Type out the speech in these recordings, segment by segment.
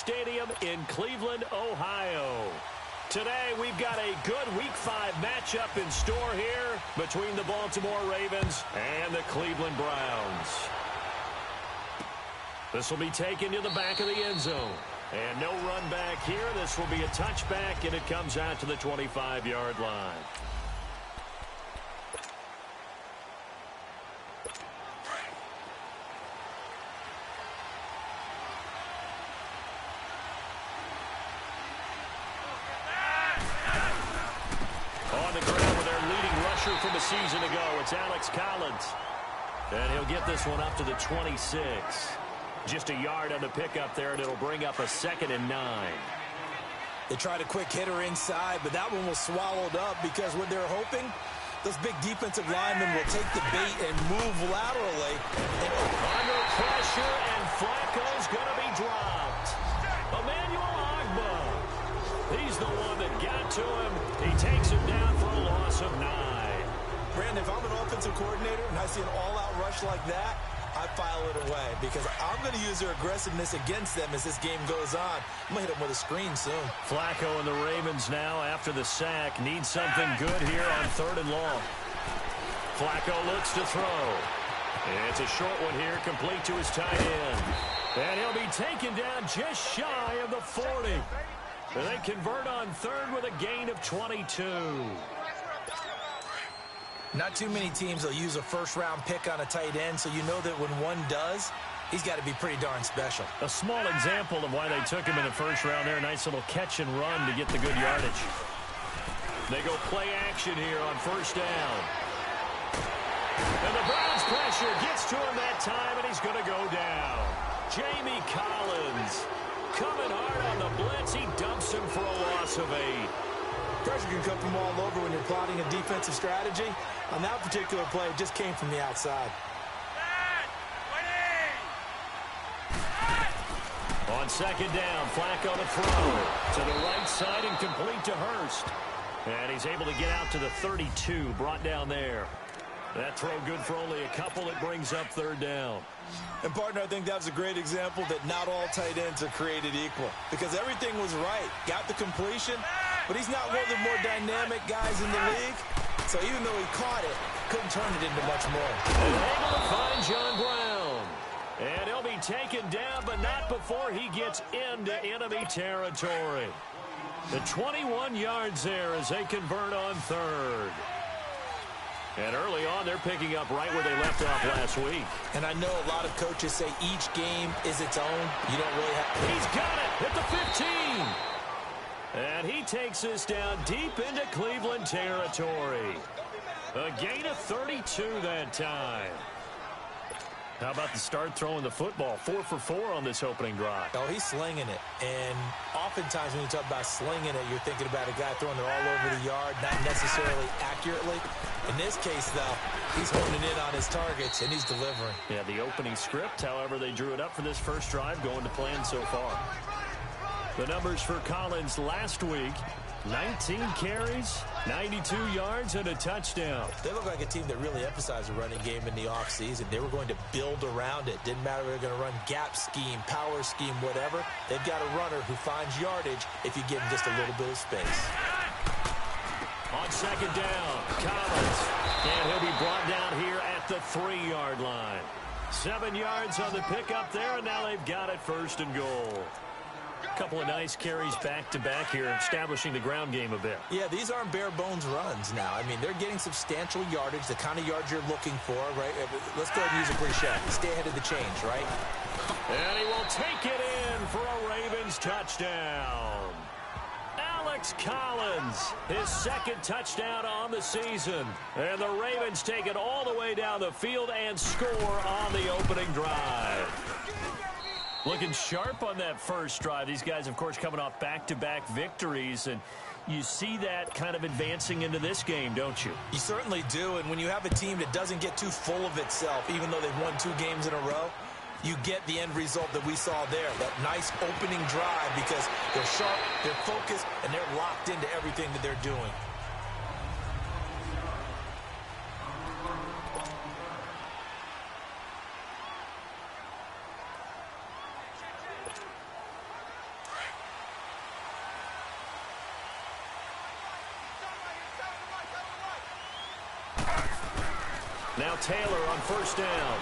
Stadium in Cleveland, Ohio. Today, we've got a good Week 5 matchup in store here between the Baltimore Ravens and the Cleveland Browns. This will be taken to the back of the end zone. And no run back here. This will be a touchback, and it comes out to the 25-yard line. On the ground with their leading rusher from a season ago, it's Alex Collins. And he'll get this one up to the 26. Just a yard on the pickup there, and it'll bring up a 2nd and 9. They tried a quick hitter inside, but that one was swallowed up because what they're hoping, those big defensive linemen will take the bait and move laterally. And under pressure, and Flacco's going to be dropped. Emmanuel Ogbah. He's the one that got to him. He takes him down for a loss of 9. Brandon, if I'm an offensive coordinator and I see an all-out rush like that, I file it away because I'm going to use their aggressiveness against them as this game goes on. I'm going to hit them with a screen soon. Flacco and the Ravens now, after the sack, need something good here on 3rd and long. Flacco looks to throw. It's a short one here, complete to his tight end. And he'll be taken down just shy of the 40. And they convert on 3rd with a gain of 22. Not too many teams will use a first-round pick on a tight end, so you know that when one does, he's got to be pretty darn special. A small example of why they took him in the first round there. Nice little catch and run to get the good yardage. They go play action here on 1st down. And the Browns pressure gets to him that time, and he's going to go down. Jamie Collins coming hard on the blitz. He dumps him for a loss of 8. Pressure can come from all over when you're plotting a defensive strategy. On that particular play, it just came from the outside. On 2nd down, Flacco to throw. To the right side and complete to Hurst. And he's able to get out to the 32, brought down there. That throw good for only a couple. It brings up 3rd down. And, partner, I think that was a great example that not all tight ends are created equal. Because everything was right. Got the completion, but he's not one of the more dynamic guys in the league. So even though he caught it, couldn't turn it into much more. And able to find John Brown. And he'll be taken down, but not before he gets into enemy territory. The 21 yards there as they convert on 3rd. And early on, they're picking up right where they left off last week. And I know a lot of coaches say each game is its own. You don't really have... He's got it at the 15. And he takes this down deep into Cleveland territory. A gain of 32 that time. How about the start throwing the football? 4 for 4 on this opening drive. Oh, he's slinging it. And oftentimes when you talk about slinging it, you're thinking about a guy throwing it all over the yard, not necessarily accurately. In this case, though, he's honing in on his targets, and he's delivering. Yeah, the opening script, however, they drew it up for this first drive, going to plan so far. The numbers for Collins last week, 19 carries, 92 yards, and a touchdown. They look like a team that really emphasized the running game in the offseason. They were going to build around it. Didn't matter if they're going to run gap scheme, power scheme, whatever. They've got a runner who finds yardage if you give him just a little bit of space. On 2nd down, Collins. And he'll be brought down here at the 3-yard line. 7 yards on the pickup there, and now they've got it 1st and goal. A couple of nice carries back-to-back here, establishing the ground game a bit. Yeah, these aren't bare-bones runs now. I mean, they're getting substantial yardage, the kind of yards you're looking for, right? Let's go ahead and use a cliche. Stay ahead of the change, right? And he will take it in for a Ravens touchdown. Alex Collins, his 2nd touchdown on the season. And the Ravens take it all the way down the field and score on the opening drive. Looking sharp on that first drive. These guys, of course, coming off back-to-back victories, and you see that kind of advancing into this game, don't you? You certainly do, and when you have a team that doesn't get too full of itself, even though they've won 2 games in a row, you get the end result that we saw there, that nice opening drive, because they're sharp, they're focused, and they're locked into everything that they're doing. Now Taylor on first down.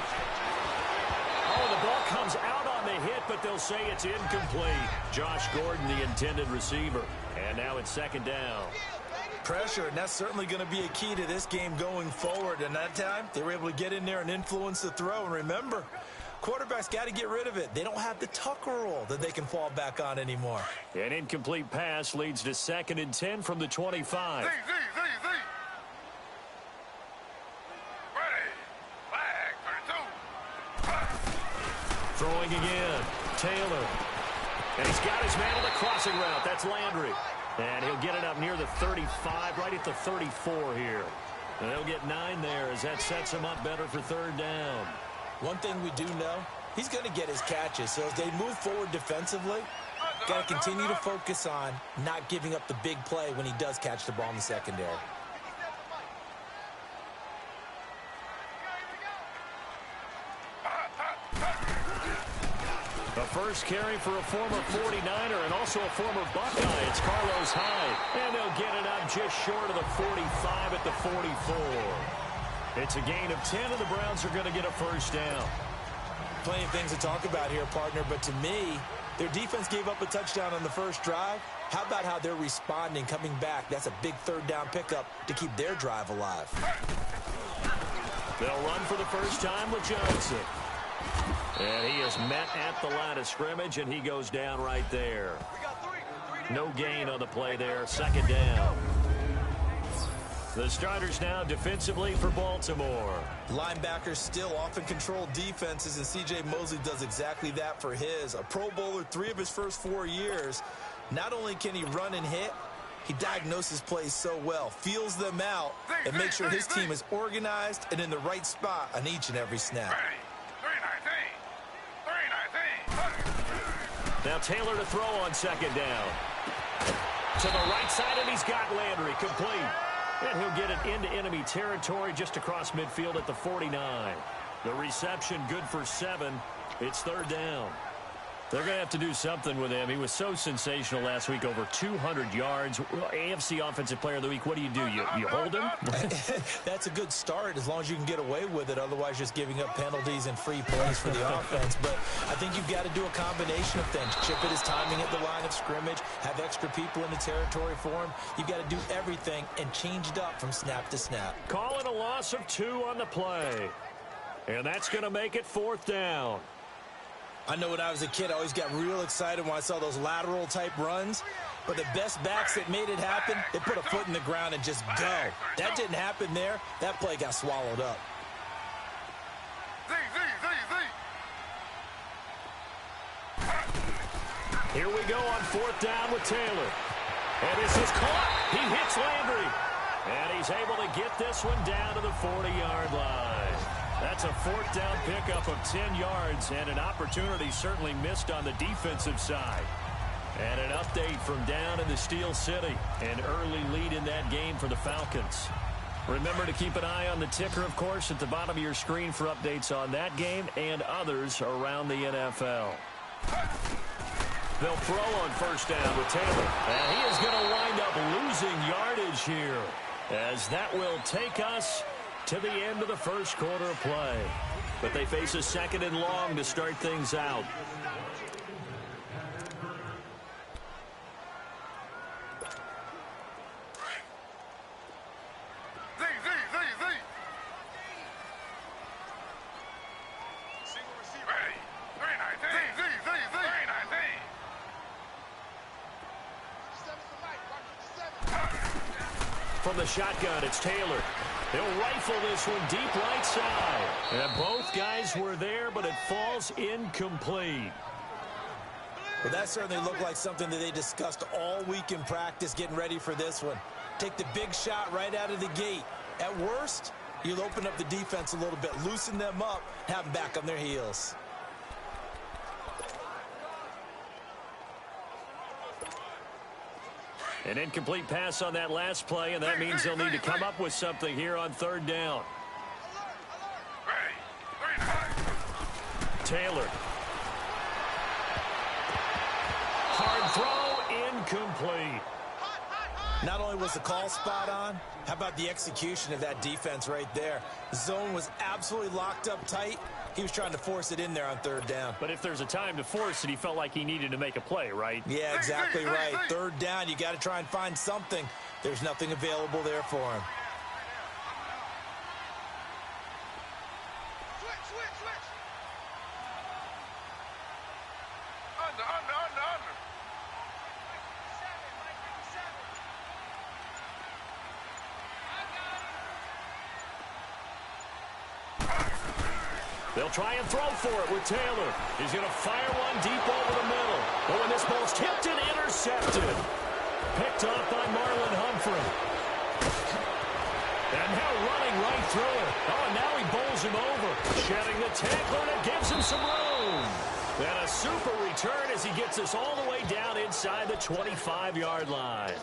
Oh, the ball comes out on the hit, but they'll say it's incomplete. Josh Gordon, the intended receiver. And now it's second down. Pressure, and that's certainly going to be a key to this game going forward. And that time, they were able to get in there and influence the throw. And remember, quarterbacks got to get rid of it. They don't have the tuck rule that they can fall back on anymore. An incomplete pass leads to 2nd and 10 from the 25. Throwing again. Taylor. And he's got his man on the crossing route. That's Landry. And he'll get it up near the 35, right at the 34 here. And they'll get 9 there as that sets him up better for 3rd down. One thing we do know, he's going to get his catches. So as they move forward defensively, got to continue to focus on not giving up the big play when he does catch the ball in the secondary. The first carry for a former 49er and also a former Buckeye. It's Carlos Hyde. And they'll get it up just short of the 45 at the 44. It's a gain of 10, and the Browns are going to get a first down. Plenty of things to talk about here, partner, but to me, their defense gave up a touchdown on the first drive. How about how they're responding, coming back? That's a big 3rd down pickup to keep their drive alive. They'll run for the first time with Johnson. And he is met at the line of scrimmage, and he goes down right there. No gain on the play there. 2nd down. The starters now defensively for Baltimore. Linebackers still often control defenses, and C.J. Mosley does exactly that for his. A Pro Bowler 3 of his first 4 years. Not only can he run and hit, he diagnoses plays so well, feels them out, and makes sure his team is organized and in the right spot on each and every snap. Now Taylor to throw on 2nd down. To the right side, and he's got Landry complete. And he'll get it into enemy territory just across midfield at the 49. The reception good for 7. It's 3rd down. They're going to have to do something with him. He was so sensational last week, over 200 yards. AFC Offensive Player of the Week, what do? You hold him? That's a good start as long as you can get away with it. Otherwise, just giving up penalties and free plays for the offense. But I think you've got to do a combination of things. Chip it his timing at the line of scrimmage, have extra people in the territory for him. You've got to do everything and change it up from snap to snap. Calling a loss of 2 on the play. And that's going to make it 4th down. I know when I was a kid, I always got real excited when I saw those lateral-type runs. But the best backs that made it happen, they put a foot in the ground and just go. That didn't happen there. That play got swallowed up. Here we go on 4th down with Taylor. And this is caught. He hits Landry. And he's able to get this one down to the 40-yard line. That's a 4th down pickup of 10 yards and an opportunity certainly missed on the defensive side. And an update from down in the Steel City. An early lead in that game for the Falcons. Remember to keep an eye on the ticker, of course, at the bottom of your screen for updates on that game and others around the NFL. They'll throw on 1st down with Taylor. And he is going to wind up losing yardage here, as that will take us to the end of the first quarter of play. But they face a 2nd and long to start things out. From the shotgun, it's Taylor. They'll rifle this one deep right side. And both guys were there, but it falls incomplete. Well, that certainly looked like something that they discussed all week in practice getting ready for this one. Take the big shot right out of the gate. At worst, you'll open up the defense a little bit, loosen them up, have them back on their heels. An incomplete pass on that last play, and that means they'll need to come up with something here on 3rd down. Taylor. Hard throw, incomplete. Not only was the call spot on, how about the execution of that defense right there? The zone was absolutely locked up tight. He was trying to force it in there on third down. But if there's a time to force it, he felt like he needed to make a play, right? Yeah, exactly right. Third down, you got to try and find something. There's nothing available there for him. They'll try and throw for it with Taylor. He's going to fire one deep over the middle. But when this ball's tipped and intercepted. Picked off by Marlon Humphrey. And now running right through it. Oh, and now he bowls him over. Shedding the tackle, and it gives him some room. And a super return as he gets us all the way down inside the 25-yard line.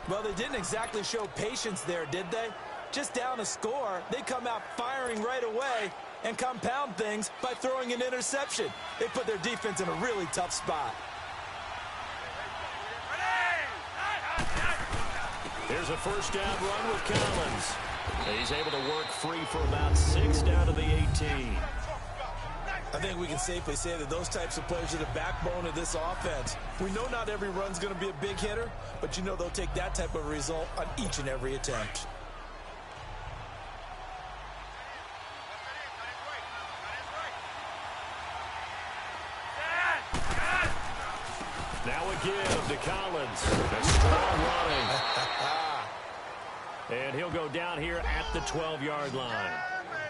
Well, they didn't exactly show patience there, did they? Just down a score, they come out firing right away and compound things by throwing an interception. They put their defense in a really tough spot. Here's a first down run with Collins. He's able to work free for about 6 down to the 18. I think we can safely say that those types of players are the backbone of this offense. We know not every run's going to be a big hitter, but you know they'll take that type of result on each and every attempt. Now a give to Collins. A strong running. And he'll go down here at the 12-yard line.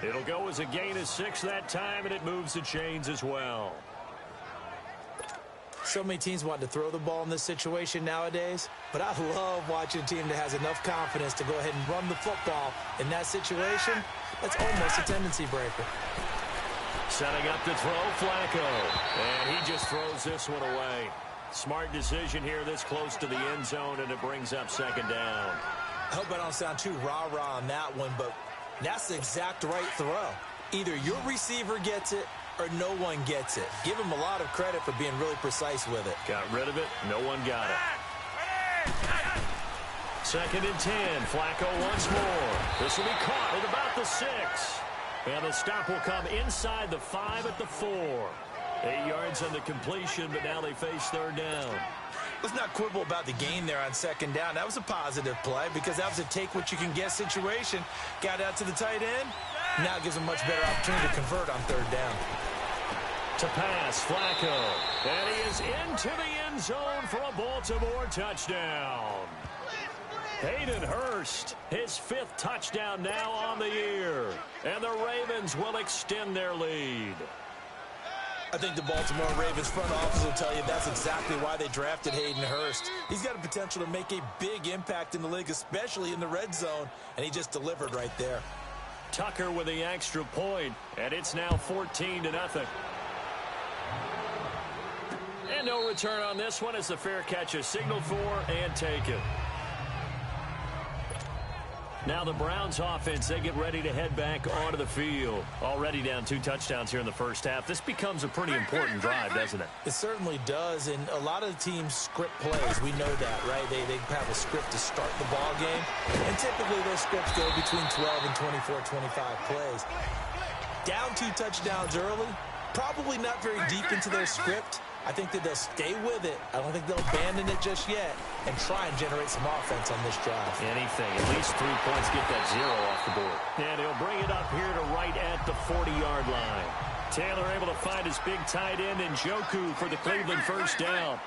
It'll go as a gain of 6 that time, and it moves the chains as well. So many teams want to throw the ball in this situation nowadays, but I love watching a team that has enough confidence to go ahead and run the football in that situation. That's almost a tendency breaker. Setting up to throw, Flacco. And he just throws this one away. Smart decision here this close to the end zone, and it brings up second down. I hope I don't sound too rah-rah on that one, but that's the exact right throw. Either your receiver gets it or no one gets it. Give him a lot of credit for being really precise with it. Got rid of it. No one got it. Second and 10. Flacco once more. This will be caught at about the 6. And the stop will come inside the 5 at the 4. 8 yards on the completion, but now they face third down. Let's not quibble about the gain there on second down. That was a positive play because that was a take-what-you-can-get situation. Got out to the tight end. Now it gives them much better opportunity to convert on third down. To pass, Flacco. And he is into the end zone for a Baltimore touchdown. Hayden Hurst, his 5th touchdown now on the year. And the Ravens will extend their lead. I think the Baltimore Ravens front office will tell you that's exactly why they drafted Hayden Hurst. He's got a potential to make a big impact in the league, especially in the red zone, and he just delivered right there. Tucker with the extra point, and it's now 14-0. And no return on this one as the fair catch is signaled for and taken. Now the Browns offense, they get ready to head back onto the field. Already down 2 touchdowns here in the first half. This becomes a pretty important drive, doesn't it? It certainly does, and a lot of the teams script plays. We know that, right? They have a script to start the ball game, and typically those scripts go between 12 and 24, 25 plays. Down 2 touchdowns early, probably not very deep into their script. I think that they'll stay with it. I don't think they'll abandon it just yet and try and generate some offense on this drive. Anything. At least 3 points, get that 0 off the board. And he'll bring it up here to right at the 40-yard line. Taylor able to find his big tight end in Njoku for the Cleveland first down.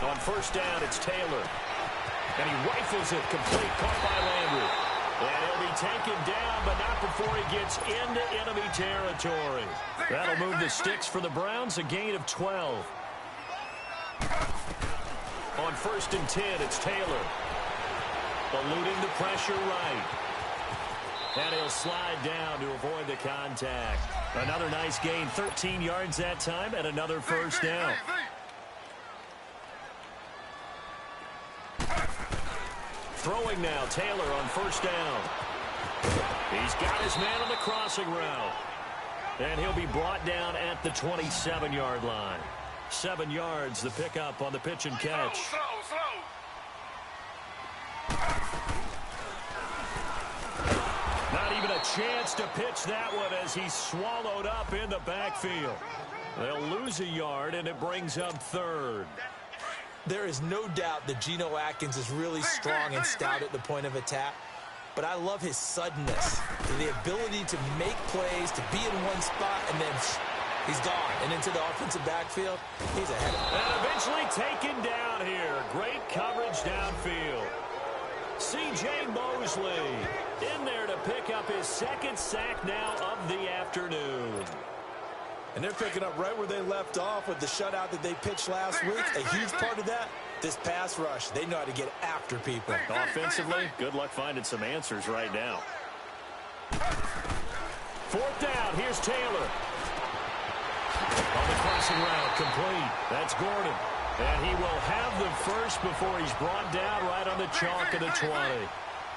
On first down, it's Taylor. And he rifles it complete, caught by Landry. And he'll be taken down, but not before he gets into enemy territory. That'll move the sticks for the Browns, a gain of 12. On first and 10, it's Taylor. Eluding the pressure right. And he'll slide down to avoid the contact. Another nice gain, 13 yards that time, and another first down. Throwing now, Taylor on first down. He's got his man on the crossing route. And he'll be brought down at the 27-yard line. 7 yards, the pickup on the pitch and catch. Not even a chance to pitch that one as he's swallowed up in the backfield. They'll lose a yard, and it brings up third. There is no doubt that Geno Atkins is really strong and stout at the point of attack. But I love his suddenness, the ability to make plays, to be in one spot, and then he's gone. And into the offensive backfield, he's ahead of him. And eventually taken down here. Great coverage downfield. C.J. Mosley in there to pick up his second sack now of the afternoon. And they're picking up right where they left off with the shutout that they pitched last week. A huge part of that, this pass rush. They know how to get after people. Offensively, good luck finding some answers right now. 4th down, here's Taylor. On the crossing route, complete. That's Gordon. And he will have the first before he's brought down right on the chalk of the 20.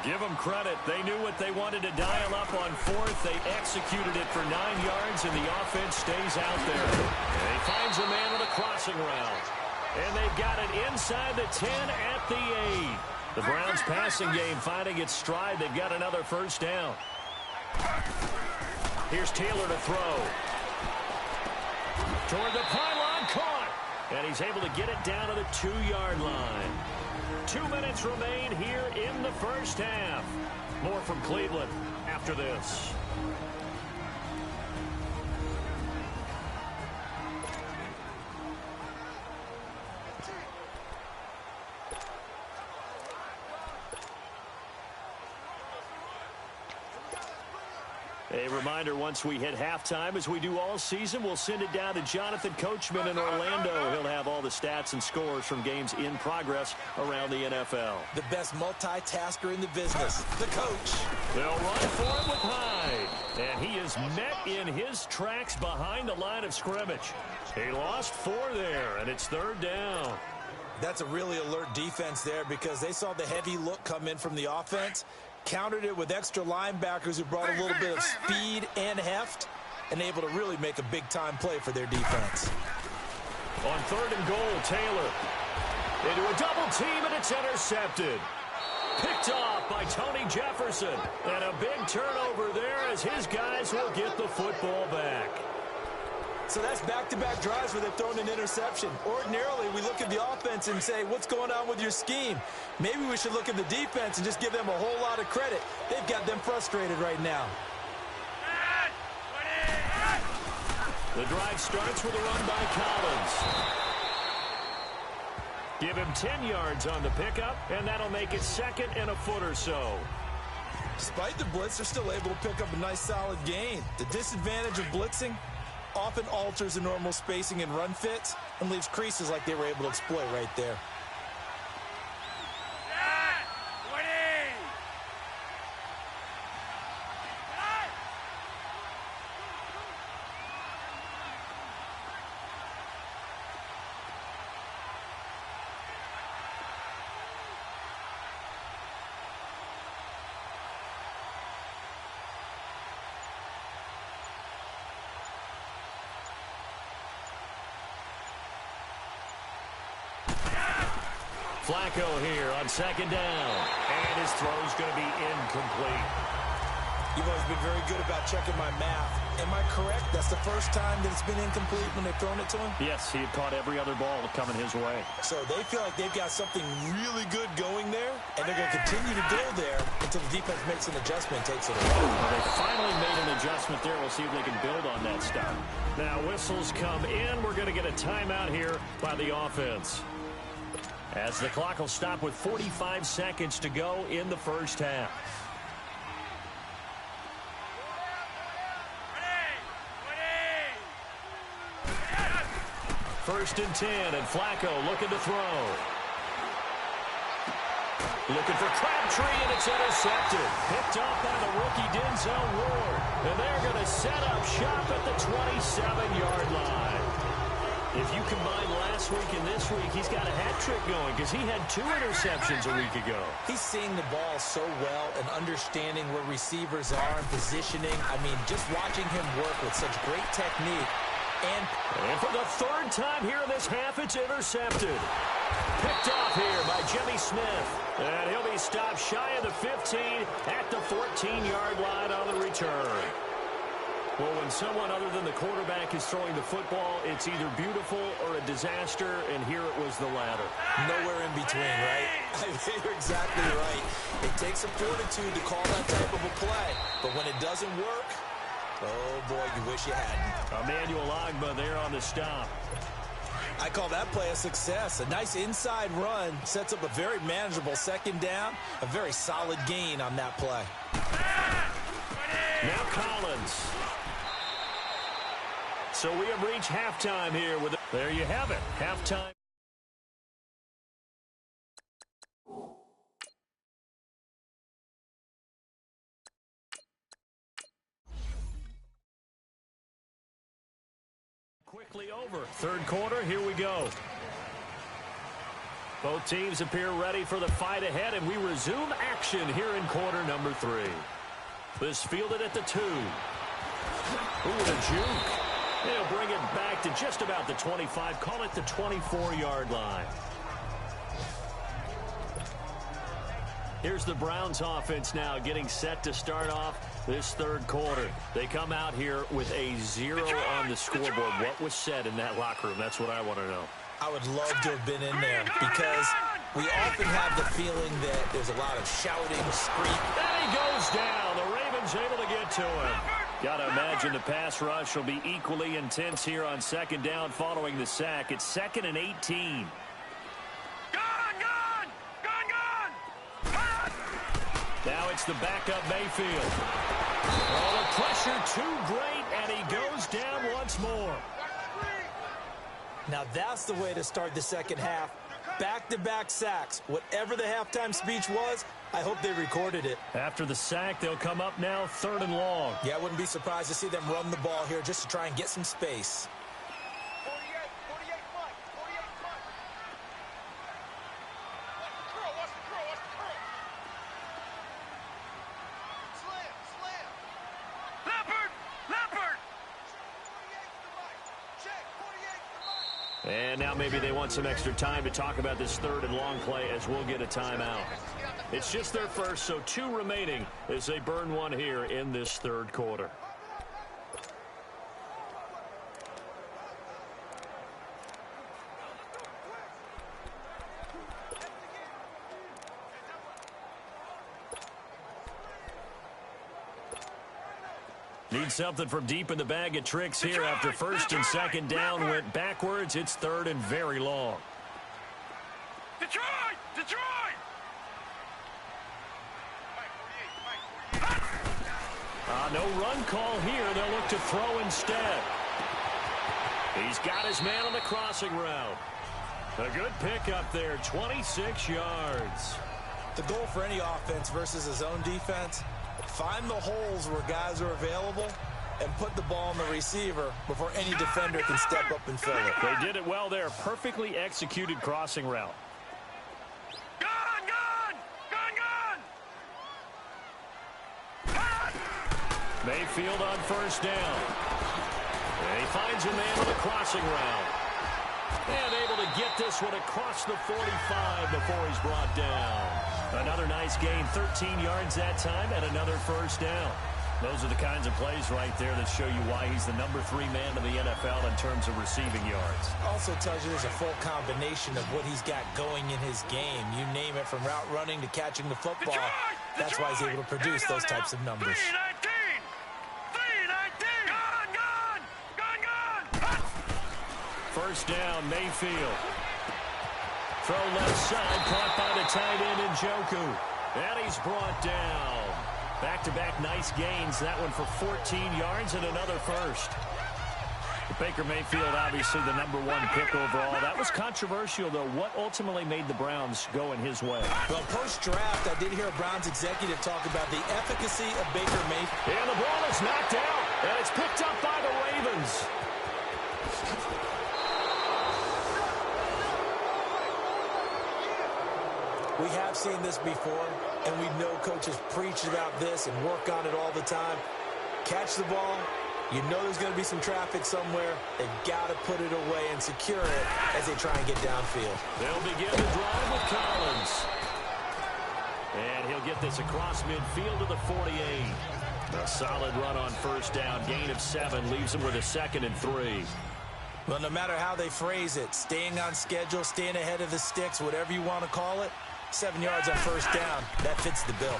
Give them credit. They knew what they wanted to dial up on 4th. They executed it for 9 yards, and the offense stays out there. And he finds a man with a crossing route. And they've got it inside the 10 at the 8. The Browns passing game finding its stride. They've got another first down. Here's Taylor to throw. Toward the pylon, caught. And he's able to get it down to the 2-yard line. 2 minutes remain here in the first half. More from Cleveland after this. A reminder, once we hit halftime, as we do all season, we'll send it down to Jonathan Coachman in Orlando. He'll have all the stats and scores from games in progress around the NFL. The best multitasker in the business, the coach. They'll run for it with Hyde. And he is met in his tracks behind the line of scrimmage. He lost 4 there, and it's 3rd down. That's a really alert defense there because they saw the heavy look come in from the offense, countered it with extra linebackers who brought a little bit of speed and heft, and able to really make a big-time play for their defense. On 3rd and goal, Taylor into a double team, and it's intercepted. Picked off by Tony Jefferson. And a big turnover there as his guys will get the football back. So that's back-to-back drives where they've thrown an interception. Ordinarily, we look at the offense and say, what's going on with your scheme? Maybe we should look at the defense and just give them a whole lot of credit. They've got them frustrated right now. The drive starts with a run by Collins. Give him 10 yards on the pickup, and that'll make it 2nd and a foot or so. Despite the blitz, they're still able to pick up a nice solid gain. The disadvantage of blitzing often alters the normal spacing and run fits and leaves creases like they were able to exploit right there. Flacco here on 2nd down. And his throw's going to be incomplete. You've always been very good about checking my math. Am I correct? That's the first time that it's been incomplete when they've thrown it to him? Yes, he had caught every other ball coming his way. So they feel like they've got something really good going there, and they're going to continue to go there until the defense makes an adjustment and takes it away. Well, they finally made an adjustment there. We'll see if they can build on that stuff. Now whistles come in. We're going to get a timeout here by the offense, as the clock will stop with 45 seconds to go in the first half. First and 10, and Flacco looking to throw. Looking for Crabtree, and it's intercepted. Picked off by the rookie Denzel Ward. And they're going to set up shop at the 27-yard line. If you combine last week and this week, he's got a hat trick going because he had 2 interceptions a week ago. He's seeing the ball so well and understanding where receivers are and positioning. I mean, just watching him work with such great technique, And for the third time here in this half, it's intercepted. Picked off here by Jimmy Smith. And he'll be stopped shy of the 15 at the 14-yard line on the return. Well, when someone other than the quarterback is throwing the football, it's either beautiful or a disaster, and here it was the latter. Nowhere in between, right? You're exactly right. It takes some fortitude to call that type of a play, but when it doesn't work, oh boy, you wish you hadn't. Emmanuel Ogbah there on the stop. I call that play a success. A nice inside run sets up a very manageable second down, a very solid gain on that play. Now Collins. So we have reached halftime here. There you have it, halftime. Quickly over. Third quarter, here we go. Both teams appear ready for the fight ahead, and we resume action here in quarter number 3. This fielded at the 2. Ooh, the juke. They'll bring it back to just about the 25. Call it the 24-yard line. Here's the Browns offense now getting set to start off this third quarter. They come out here with a 0 on the scoreboard. What was said in that locker room? That's what I want to know. I would love to have been in there because we often have the feeling that there's a lot of shouting, screaming. And he goes down. The Ravens able to get to him. Got to imagine the pass rush will be equally intense here on second down following the sack. It's 2nd and 18. Now it's the backup Mayfield. Oh, the pressure too great, and he goes down once more. Now that's the way to start the second half. Back-to-back sacks. Whatever the halftime speech was, I hope they recorded it. After the sack, they'll come up now 3rd and long. Yeah, I wouldn't be surprised to see them run the ball here just to try and get some space. 48 foot. Watch the curl. Slam. Leopard. 48 to the right. Check, 48 to the right. And now maybe they want some extra time to talk about this 3rd and long play as we'll get a timeout. It's just their first, so 2 remaining as they burn one here in this third quarter. Need something from deep in the bag of tricks here after 1st and 2nd down went backwards. It's 3rd and very long. Detroit! No run call here. They'll look to throw instead. He's got his man on the crossing route. A good pickup there, 26 yards. The goal for any offense versus his own defense, find the holes where guys are available and put the ball on the receiver before any defender can step up and fill it. They did it well there. Perfectly executed crossing route. Mayfield on 1st down. And he finds a man on the crossing route. And able to get this one across the 45 before he's brought down. Another nice gain, 13 yards that time, and another 1st down. Those are the kinds of plays right there that show you why he's the number 3 man in the NFL in terms of receiving yards. Also tells you there's a full combination of what he's got going in his game. You name it, from route running to catching the football. That's why he's able to produce those types of numbers. First down, Mayfield. Throw left side, caught by the tight end Njoku. And he's brought down. Back-to-back nice gains. That one for 14 yards and another 1st. Baker Mayfield, obviously the number 1 pick overall. That was controversial, though. What ultimately made the Browns go in his way? Well, post-draft, I did hear a Browns executive talk about the efficacy of Baker Mayfield. And the ball is knocked out, and it's picked up by the Ravens. We have seen this before, and we know coaches preach about this and work on it all the time. Catch the ball, You know there's going to be some traffic somewhere. They've got to put it away and secure it as they try and get downfield. They'll begin the drive with Collins. And he'll get this across midfield to the 48. A solid run on first down. Gain of 7 leaves him with a 2nd and 3. Well, no matter how they phrase it, staying on schedule, staying ahead of the sticks, whatever you want to call it, 7 yards on first down, that fits the bill.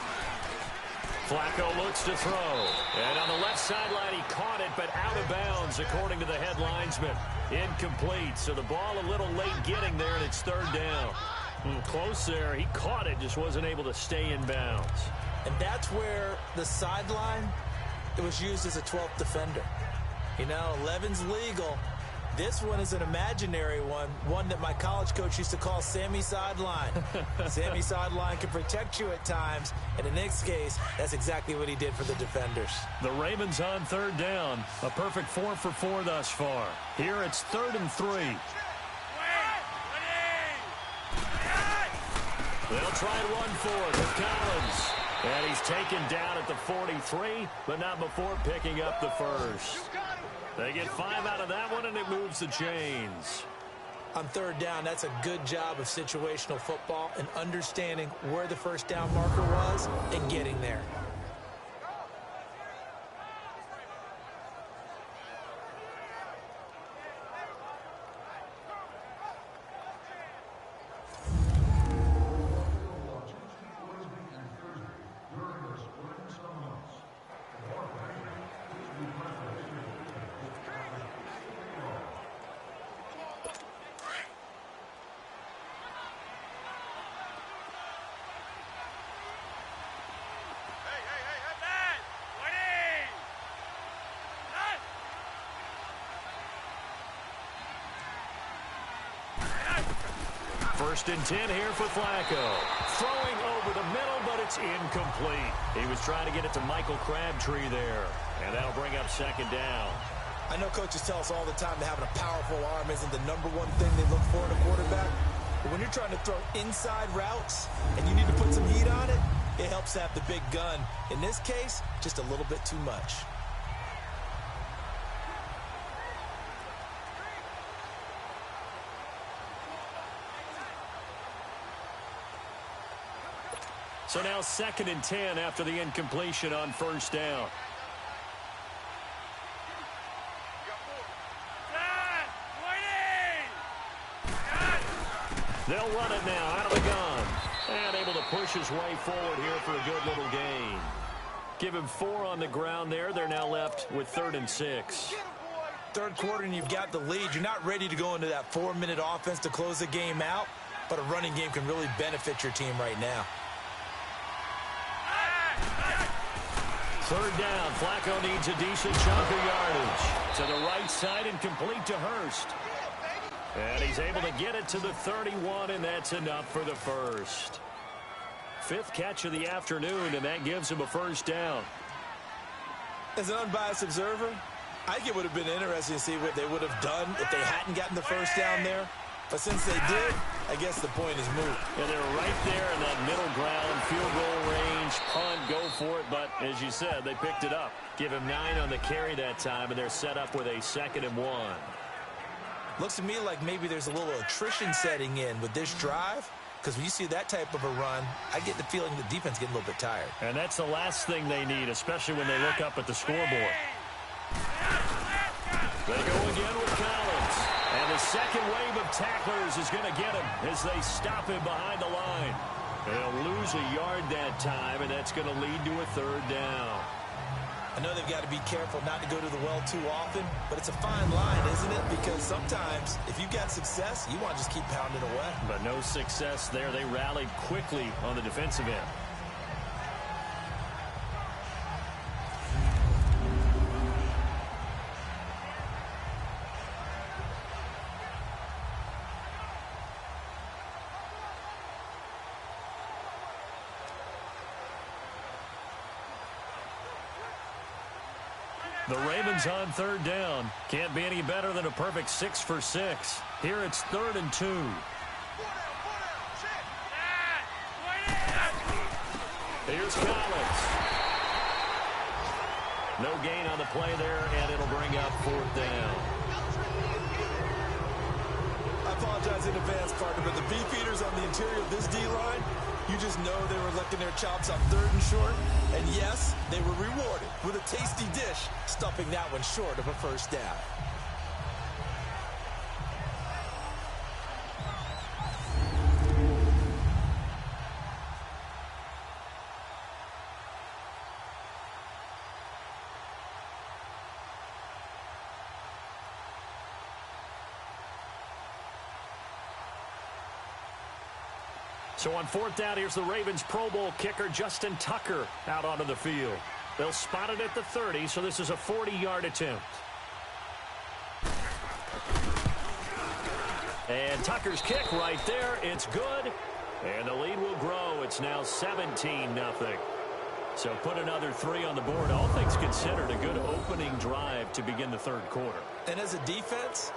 Flacco looks to throw. And on the left sideline, he caught it, but out of bounds, according to the head linesman. Incomplete, so the ball a little late getting there, and it's 3rd down. Close there. He caught it, just wasn't able to stay in bounds. And that's where the sideline, it was used as a 12th defender. You know, 11's legal. This one is an imaginary one that my college coach used to call Sammy Sideline. Sammy Sideline can protect you at times, and in this case, that's exactly what he did for the defenders. The Ravens on 3rd down. A perfect 4 for 4 thus far. Here it's 3rd and 3. They'll try and run for it with Collins. And he's taken down at the 43, but not before picking up the first. They get 5 out of that one, and it moves the chains. On 3rd down, that's a good job of situational football and understanding where the first down marker was and getting there. First and 10 here for Flacco. Throwing over the middle, but it's incomplete. He was trying to get it to Michael Crabtree there. And that'll bring up 2nd down. I know coaches tell us all the time that having a powerful arm isn't the #1 thing they look for in a quarterback. But when you're trying to throw inside routes and you need to put some heat on it, it helps to have the big gun. In this case, just a little bit too much. So now 2nd and 10 after the incompletion on first down. They'll run it now out of the gun. And able to push his way forward here for a good little gain. Give him 4 on the ground there. They're now left with 3rd and 6. 3rd quarter and you've got the lead. You're not ready to go into that 4-minute offense to close the game out, but a running game can really benefit your team right now. 3rd down. Flacco needs a decent chunk of yardage. To the right side and complete to Hurst. And he's able to get it to the 31, and that's enough for the first. 5th catch of the afternoon, and that gives him a first down. As an unbiased observer, I think it would have been interesting to see what they would have done if they hadn't gotten the first down there. But since they did, I guess the point is moot. Yeah, they're right there in that middle ground, field goal range, punt, go for it. But as you said, they picked it up. Give him 9 on the carry that time, and they're set up with a 2nd and 1. Looks to me like maybe there's a little attrition setting in with this drive. Because when you see that type of a run, I get the feeling the defense getting a little bit tired. And that's the last thing they need, especially when they look up at the scoreboard. They go again with Collins. And the second wave of tacklers is going to get him as they stop him behind the line. They'll lose a yard that time, and that's going to lead to a 3rd down. I know they've got to be careful not to go to the well too often, but it's a fine line, isn't it? Because sometimes, if you've got success, you want to just keep pounding away. But no success there. They rallied quickly on the defensive end. The Ravens on 3rd down. Can't be any better than a perfect 6 for 6. Here it's 3rd and 2. Here's Collins. No gain on the play there, and it'll bring up 4th down. I apologize in advance, partner, but the beefeaters on the interior of this D-line, you just know they were licking their chops on 3rd and short. And yes, they were rewarded with a tasty dish, stuffing that one short of a 1st down. So on 4th down, here's the Ravens Pro Bowl kicker Justin Tucker out onto the field. They'll spot it at the 30, so this is a 40-yard attempt. And Tucker's kick right there. It's good. And the lead will grow. It's now 17-0. So put another 3 on the board. All things considered, a good opening drive to begin the 3rd quarter. And as a defense,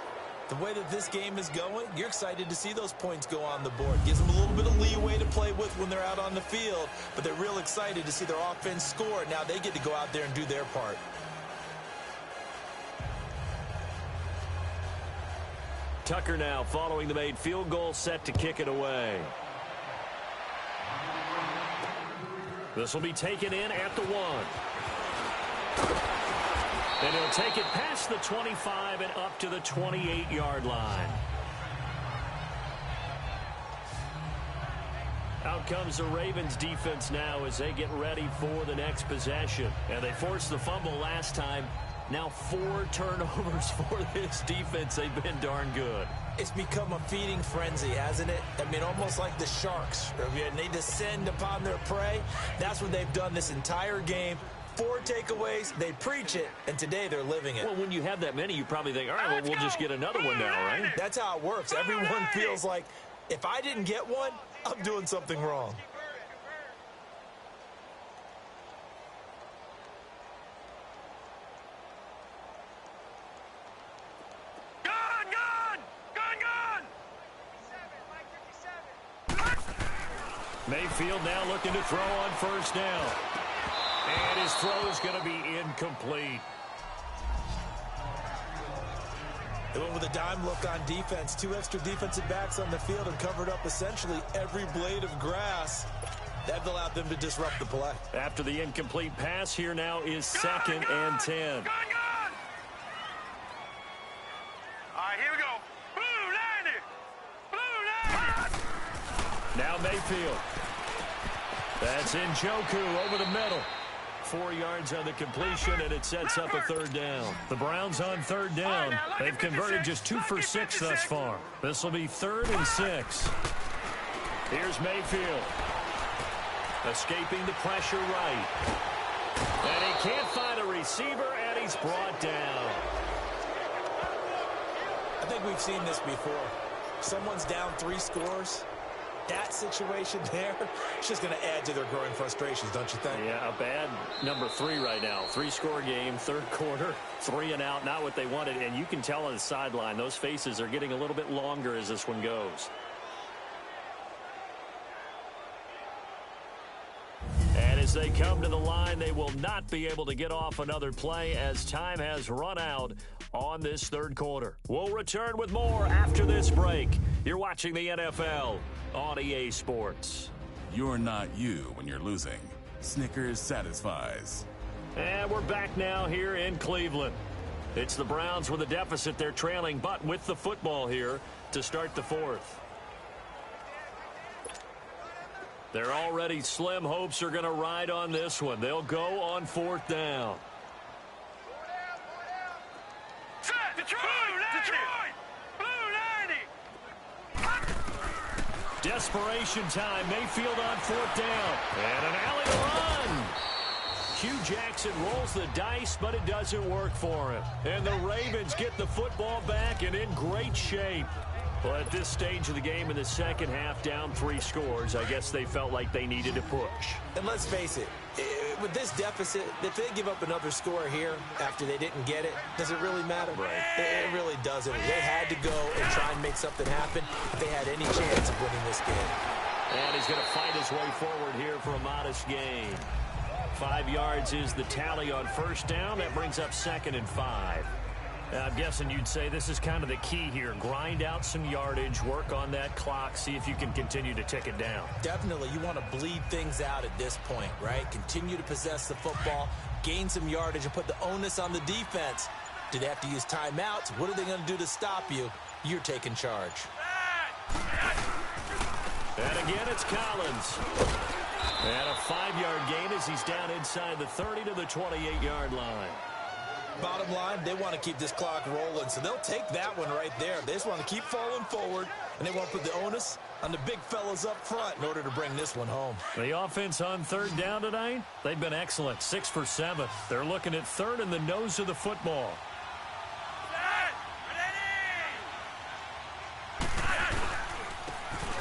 the way that this game is going, you're excited to see those points go on the board. Gives them a little bit of leeway to play with when they're out on the field, but they're real excited to see their offense score. Now they get to go out there and do their part. Tucker now following the made field goal, set to kick it away. This will be taken in at the 1. And he'll take it past the 25 and up to the 28-yard line. Out comes the Ravens defense now as they get ready for the next possession. And they forced the fumble last time. Now 4 turnovers for this defense. They've been darn good. It's become a feeding frenzy, hasn't it? I mean, almost like the sharks. They descend upon their prey. That's what they've done this entire game. 4 takeaways, they preach it, and today they're living it. Well, when you have that many, you probably think, all right, well, we'll just get another one now, right? That's how it works. Everyone feels like, if I didn't get one, I'm doing something wrong. Mayfield now looking to throw on 1st down. And his throw is going to be incomplete. They went with a dime look on defense. 2 extra defensive backs on the field and covered up essentially every blade of grass. That allowed them to disrupt the play. After the incomplete pass, here now is 2nd and 10. All right, here we go. Blue 90. Now Mayfield. That's Njoku over the middle. 4 yards on the completion, and it sets up a 3rd down. The Browns on 3rd down. They've converted just 2 for 6 thus far. This will be 3rd and 6. Here's Mayfield. Escaping the pressure right. And he can't find a receiver, and he's brought down. I think we've seen this before. Someone's down 3 scores. That situation there, it's just going to add to their growing frustrations, don't you think? Yeah, a bad number 3 right now. 3-score game, 3rd quarter, 3 and out, not what they wanted. And you can tell on the sideline, those faces are getting a little bit longer as this one goes. And as they come to the line, they will not be able to get off another play as time has run out on this 3rd quarter. We'll return with more after this break. You're watching the NFL on EA Sports. You're not you when you're losing. Snickers satisfies. And we're back now here in Cleveland. It's the Browns with a deficit. They're trailing, but with the football here to start the 4th. Their already slim hopes are going to ride on this one. They'll go on 4th down. Desperation time. Mayfield on 4th down. And an alley to run. Hugh Jackson rolls the dice, but it doesn't work for him. And the Ravens get the football back and in great shape. Well, at this stage of the game in the 2nd half, down 3 scores, I guess they felt like they needed to push. And let's face it, with this deficit, if they give up another score here after they didn't get it, does it really matter? Right. It really doesn't. They had to go and try and make something happen if they had any chance of winning this game. And he's going to fight his way forward here for a modest gain. 5 yards is the tally on first down. That brings up 2nd and 5. I'm guessing you'd say this is kind of the key here. Grind out some yardage, work on that clock, see if you can continue to tick it down. Definitely, you want to bleed things out at this point, right? Continue to possess the football, gain some yardage, and put the onus on the defense. Do they have to use timeouts? What are they going to do to stop you? You're taking charge. And again, it's Collins. And a 5-yard gain as he's down inside the 30 to the 28-yard line. Bottom line, they want to keep this clock rolling, so they'll take that one right there. They just want to keep falling forward, and they want to put the onus on the big fellas up front in order to bring this one home. The offense on 3rd down tonight, they've been excellent, 6 for 7. They're looking at 3rd in the nose of the football.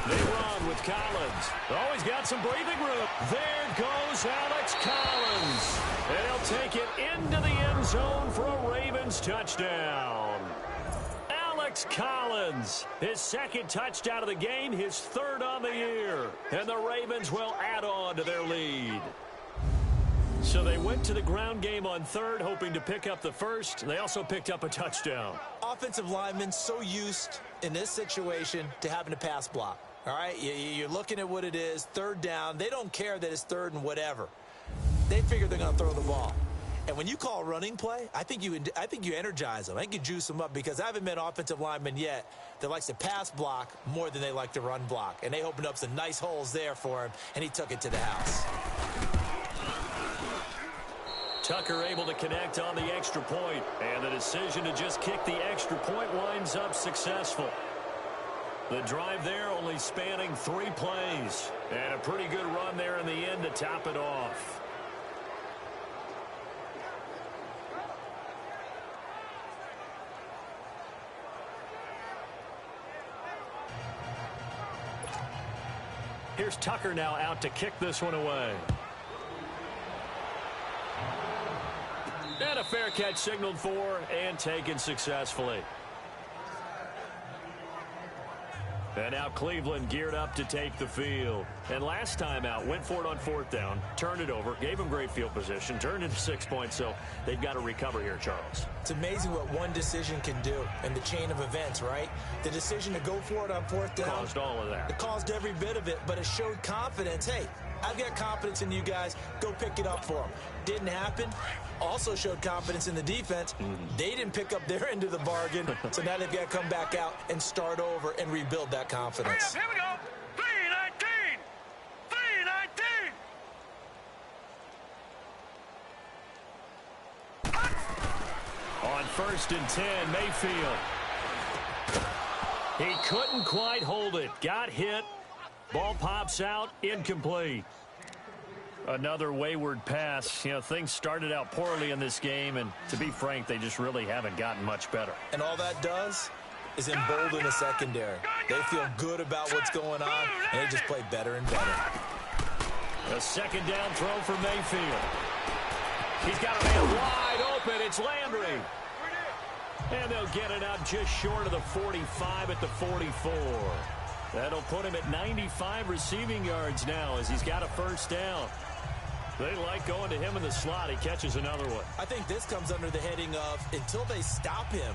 They run with Collins. Always got some breathing room. There goes Alex Collins. And he'll take it into the end zone for a Ravens touchdown. Alex Collins, his 2nd touchdown of the game, his 3rd on the year. And the Ravens will add on to their lead. So they went to the ground game on 3rd, hoping to pick up the 1st. They also picked up a touchdown. Offensive linemen so used in this situation to having to pass block. All right, you're looking at what it is, 3rd down. They don't care that it's 3rd and whatever. They figure they're going to throw the ball. And when you call a running play, I think you energize them. I think you juice them up because I haven't met offensive linemen yet that likes to pass block more than they like to run block. And they opened up some nice holes there for him, and he took it to the house. Tucker able to connect on the extra point, and the decision to just kick the extra point winds up successful. The drive there only spanning 3 plays, and a pretty good run there in the end to top it off. Here's Tucker now out to kick this one away. And a fair catch signaled for and taken successfully. And now Cleveland geared up to take the field. And last time out, went for it on 4th down, turned it over, gave them great field position, turned into 6 points, so they've got to recover here, Charles. It's amazing what one decision can do in the chain of events, right? The decision to go for it on 4th down. Caused all of that. It caused every bit of it, but it showed confidence. Hey, I've got confidence in you guys. Go pick it up for them. Didn't happen. Also showed confidence in the defense. They didn't pick up their end of the bargain, so now they've got to come back out and start over and rebuild that confidence. Here we go. 3-19. 3-19. On 1st and 10, Mayfield. He couldn't quite hold it. Got hit. Ball pops out. Incomplete. Another wayward pass. You know, things started out poorly in this game, and to be frank, they just really haven't gotten much better. And all that does is embolden the secondary. They feel good about what's going on, and they just play better and better. A 2nd down throw for Mayfield. He's got a man wide open. It's Landry. And they'll get it up just short of the 45 at the 44. That'll put him at 95 receiving yards now as he's got a 1st down. They like going to him in the slot. He catches another one. I think this comes under the heading of until they stop him,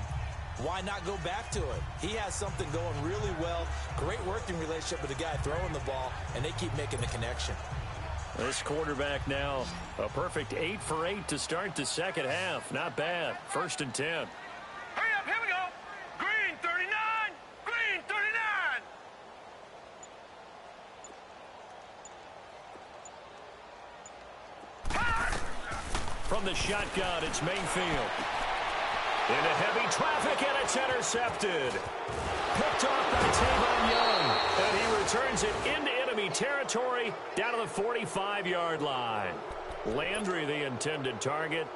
why not go back to it? He has something going really well. Great working relationship with the guy throwing the ball, and they keep making the connection. This quarterback now, a perfect 8 for 8 to start the 2nd half. Not bad. 1st and 10. Hurry up. Here we go. Green 39. Green 39. From the shotgun, it's Mayfield. Into heavy traffic, and it's intercepted. Picked off by Tavon Young. And he returns it into enemy territory down to the 45-yard line. Landry, the intended target.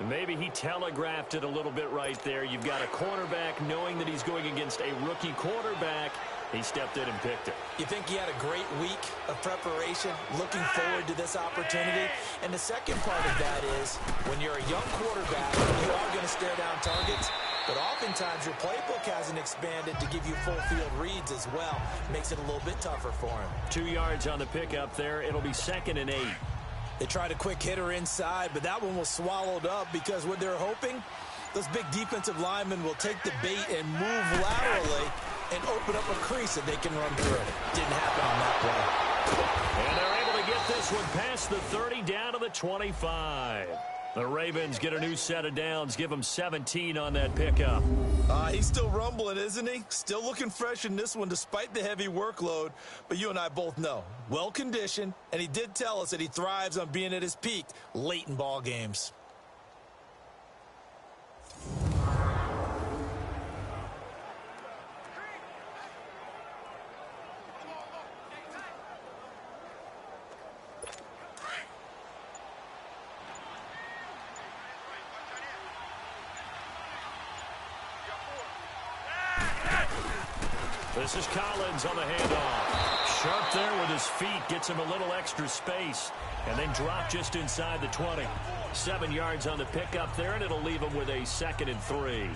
Maybe he telegraphed it a little bit right there. You've got a cornerback knowing that he's going against a rookie quarterback. He stepped in and picked it. You think he had a great week of preparation, looking forward to this opportunity? And the second part of that is, when you're a young quarterback, you are going to stare down targets, but oftentimes your playbook hasn't expanded to give you full field reads as well. Makes it a little bit tougher for him. 2 yards on the pickup there. It'll be 2nd and 8. They tried a quick hitter inside, but that one was swallowed up because what they're hoping, those big defensive linemen will take the bait and move laterally and open up a crease that they can run through. Didn't happen on that play. And they're able to get this one past the 30 down to the 25. The Ravens get a new set of downs, give them 17 on that pickup. He's still rumbling, isn't he? Still looking fresh in this one despite the heavy workload. But you and I both know, well-conditioned, and he did tell us that he thrives on being at his peak late in ball games. This is Collins on the handoff. Sharp there with his feet. Gets him a little extra space. And then drop just inside the 20. 7 yards on the pickup there, and it'll leave him with a 2nd and 3.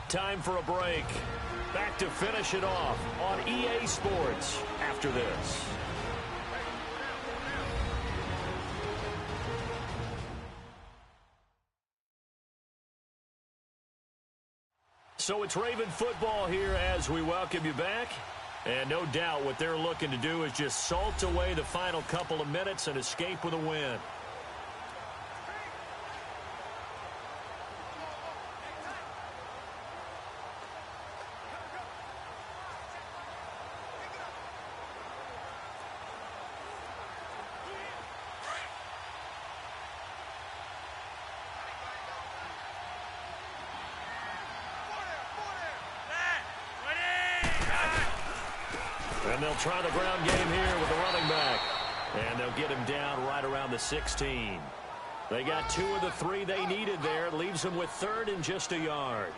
Time for a break. Back to finish it off on EA Sports after this. So it's Raven football here as we welcome you back. And no doubt what they're looking to do is just salt away the final couple of minutes and escape with a win. And they'll try the ground game here with the running back. And they'll get him down right around the 16. They got 2 of the 3 they needed there. It leaves them with 3rd and just a yard.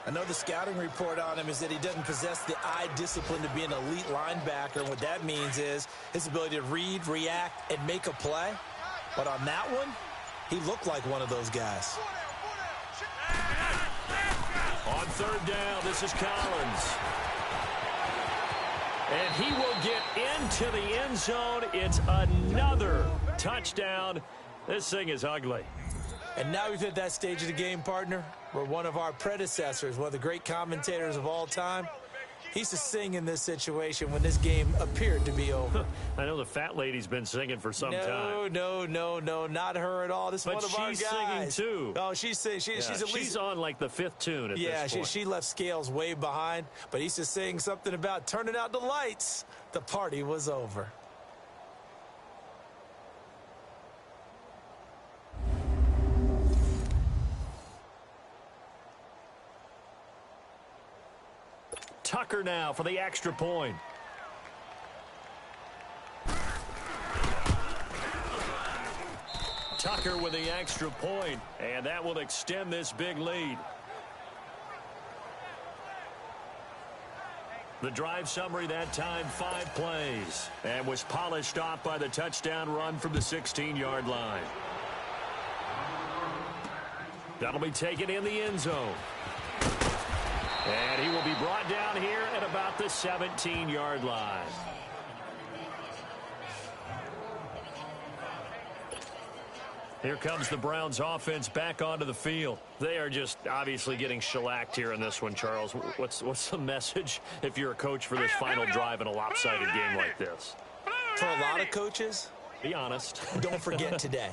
I know the scouting report on him is that he doesn't possess the eye discipline to be an elite linebacker. And what that means is his ability to read, react, and make a play. But on that one, he looked like one of those guys. On 3rd down, this is Collins. And he will get into the end zone. It's another touchdown. This thing is ugly. And now we've hit that stage of the game, partner, where one of our predecessors, one of the great commentators of all time, he used to sing in this situation when this game appeared to be over. I know the fat lady's been singing for some time. No, not her at all. This is one of our guys. But she's singing too. Oh, she's at least... She's on like the 5th tune at this point. She left Scales way behind, but he used to sing something about turning out the lights. The party was over. Tucker now for the extra point. Tucker with the extra point, and that will extend this big lead. The drive summary that time, 5 plays, and was polished off by the touchdown run from the 16-yard line. That'll be taken in the end zone. And he will be brought down here at about the 17-yard line. Here comes the Browns offense back onto the field. They are just obviously getting shellacked here in this one, Charles. What's the message if you're a coach for this final drive in a lopsided game like this? For a lot of coaches, be honest. Don't forget today.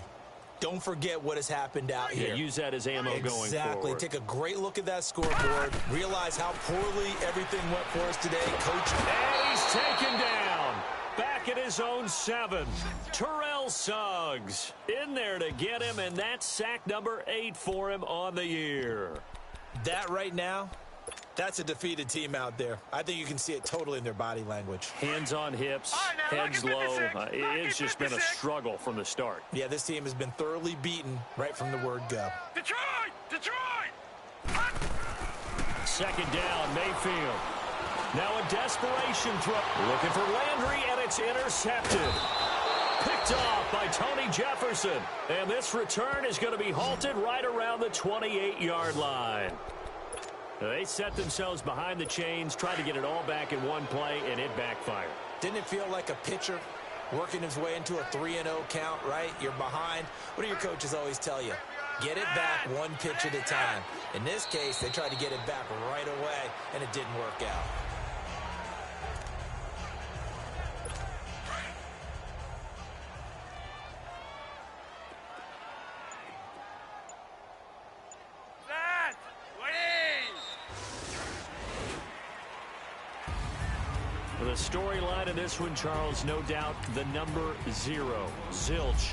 Don't forget what has happened out here. Use that as ammo going forward. Exactly. Take a great look at that scoreboard. Realize how poorly everything went for us today. Coach. And he's taken down. Back at his own 7. Terrell Suggs in there to get him, and that's sack number 8 for him on the year. That right now, that's a defeated team out there. I think you can see it totally in their body language. Hands on hips, heads low. It's just been a struggle from the start. Yeah, this team has been thoroughly beaten right from the word go. Detroit! 2nd down, Mayfield. Now a desperation throw. Looking for Landry, and it's intercepted. Picked off by Tony Jefferson. And this return is going to be halted right around the 28-yard line. They set themselves behind the chains, tried to get it all back in one play, and it backfired. Didn't it feel like a pitcher working his way into a 3-0 count, right? You're behind. What do your coaches always tell you? Get it back one pitch at a time. In this case, they tried to get it back right away, and it didn't work out. The storyline in this one, Charles, no doubt the number 0, Zilch.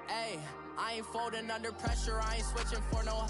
Hey, I ain't folding under pressure. I ain't switching for no...